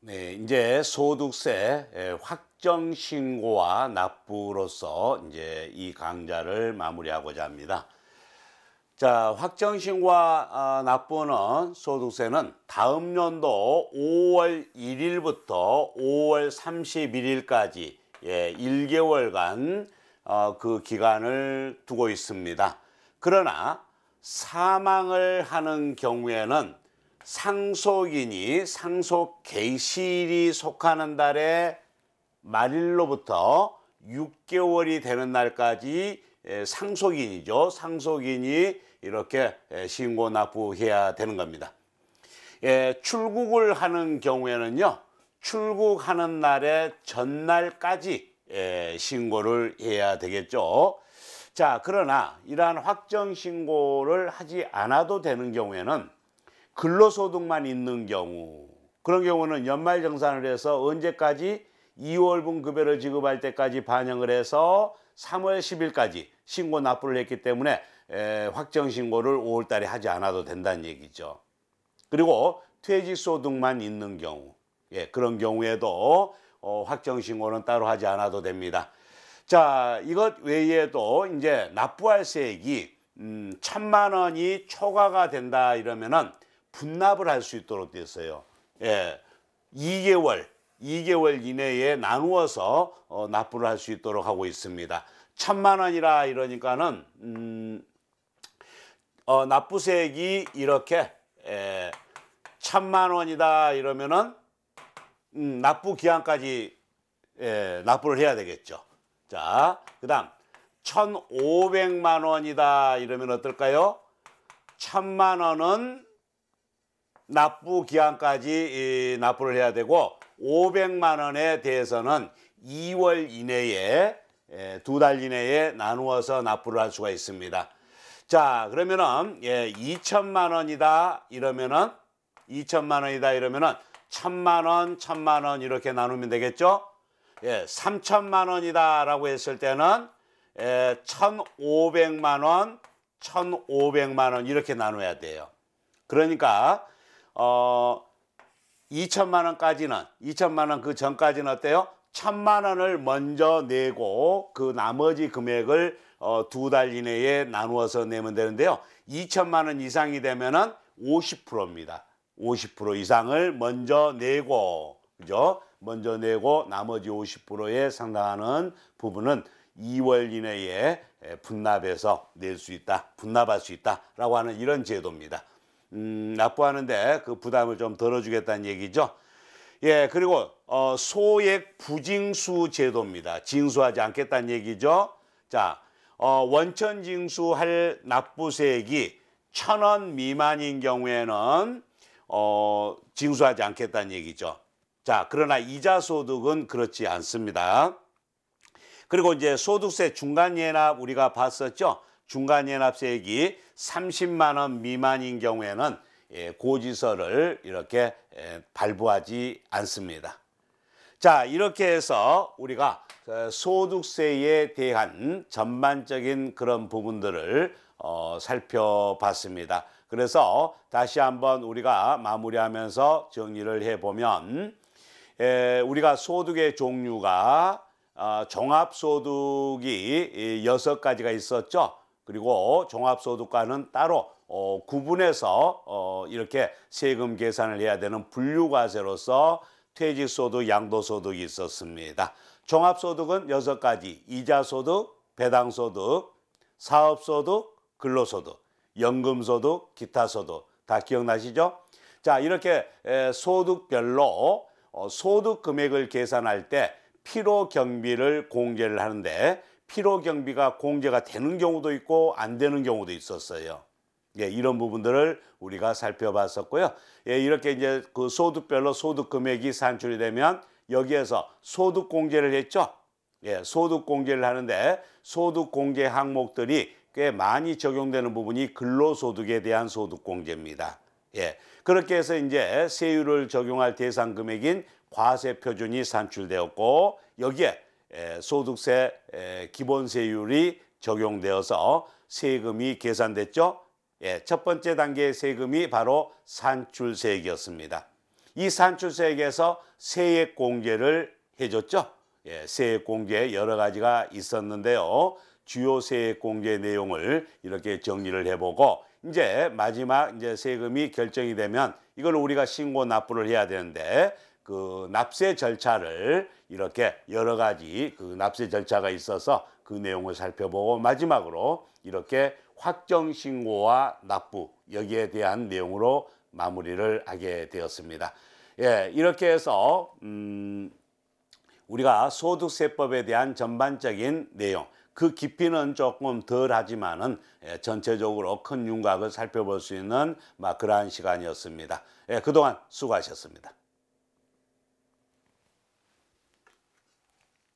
네, 이제 소득세 확정 신고와 납부로서 이제 이 강좌를 마무리하고자 합니다. 자, 확정 신고와 납부는 소득세는 다음 연도 5월 1일부터 5월 31일까지 1개월간 그 기간을 두고 있습니다. 그러나 사망을 하는 경우에는 상속인이 상속 개시일이 속하는 달의 말일로부터 6개월이 되는 날까지 상속인이죠. 상속인이 이렇게 신고 납부해야 되는 겁니다. 출국을 하는 경우에는요, 출국하는 날의 전날까지 신고를 해야 되겠죠. 자, 그러나 이러한 확정 신고를 하지 않아도 되는 경우에는 근로소득만 있는 경우, 그런 경우는 연말정산을 해서 언제까지 2월분 급여를 지급할 때까지 반영을 해서 3월 10일까지 신고 납부를 했기 때문에 확정 신고를 5월 달에 하지 않아도 된다는 얘기죠. 그리고 퇴직소득만 있는 경우, 그런 경우에도 확정 신고는 따로 하지 않아도 됩니다. 자, 이것 외에도 이제 납부할 세액이 1,000만 원이 초과가 된다 이러면은 분납을 할 수 있도록 됐어요. 2개월 이내에 나누어서 납부를 할 수 있도록 하고 있습니다. 1,000만 원이라 이러니까는 납부세액이 이렇게 1,000만 원이다 이러면은 납부 기한까지 납부를 해야 되겠죠. 자, 그다음 1,500만 원이다 이러면 어떨까요? 1,000만 원은 납부 기한까지 납부를 해야 되고 500만 원에 대해서는 2월 이내에 2달 이내에 나누어서 납부를 할 수가 있습니다. 자, 그러면은 2천만 원이다 이러면은 2천만 원이다 이러면은 1,000만 원, 1,000만 원 이렇게 나누면 되겠죠? 3천만 원이다라고 했을 때는 1,500만 원, 1,500만 원 이렇게 나눠야 돼요. 그러니까 2천만 원까지는 2천만 원 그 전까지는 어때요? 1,000만 원을 먼저 내고 그 나머지 금액을 2달 이내에 나누어서 내면 되는데요. 2천만 원 이상이 되면은 50%입니다. 50% 이상을 먼저 내고, 그죠? 먼저 내고 나머지 50%에 상당하는 부분은 2월 이내에 분납해서 낼 수 있다, 분납할 수 있다라고 하는 이런 제도입니다. 납부하는데 그 부담을 좀 덜어주겠다는 얘기죠. 그리고 소액 부징수 제도입니다. 징수하지 않겠다는 얘기죠. 자, 원천 징수할 납부세액이 1,000원 미만인 경우에는 징수하지 않겠다는 얘기죠. 자, 그러나 이자 소득은 그렇지 않습니다. 그리고 이제 소득세 중간예납 우리가 봤었죠. 중간예납세액이 30만 원 미만인 경우에는 고지서를 이렇게 발부하지 않습니다. 자, 이렇게 해서 우리가 소득세에 대한 전반적인 그런 부분들을 살펴봤습니다. 그래서 다시 한번 우리가 마무리하면서 정리를 해보면 우리가 소득의 종류가 종합소득이 6가지가 있었죠. 그리고 종합소득과는 따로 구분해서 이렇게 세금 계산을 해야 되는 분류과세로서 퇴직소득, 양도소득이 있었습니다. 종합소득은 6가지, 이자소득, 배당소득, 사업소득, 근로소득, 연금소득, 기타소득 다 기억나시죠? 자, 이렇게 소득별로 소득 금액을 계산할 때 필요경비를 공제를 하는데 필요경비가 공제가 되는 경우도 있고 안 되는 경우도 있었어요. 이런 부분들을 우리가 살펴봤었고요. 이렇게 이제 그 소득별로 소득 금액이 산출이 되면 여기에서 소득 공제를 했죠. 소득 공제를 하는데 소득 공제 항목들이 꽤 많이 적용되는 부분이 근로소득에 대한 소득 공제입니다. 그렇게 해서 이제 세율을 적용할 대상 금액인 과세 표준이 산출되었고 여기에 소득세 기본세율이 적용되어서 세금이 계산됐죠. 첫 번째 단계의 세금이 바로 산출세액이었습니다. 이 산출세액에서 세액공제를 해줬죠. 예, 세액공제 여러 가지가 있었는데요. 주요 세액공제 내용을 이렇게 정리를 해보고 이제 마지막 이제 세금이 결정이 되면 이걸 우리가 신고 납부를 해야 되는데 그 납세 절차를 이렇게 여러 가지 그 납세 절차가 있어서 그 내용을 살펴보고 마지막으로 이렇게 확정 신고와 납부 여기에 대한 내용으로 마무리를 하게 되었습니다. 예, 이렇게 해서 우리가 소득세법에 대한 전반적인 내용, 그 깊이는 조금 덜 하지만은 전체적으로 큰 윤곽을 살펴볼 수 있는 그러한 시간이었습니다. 예, 그동안 수고하셨습니다.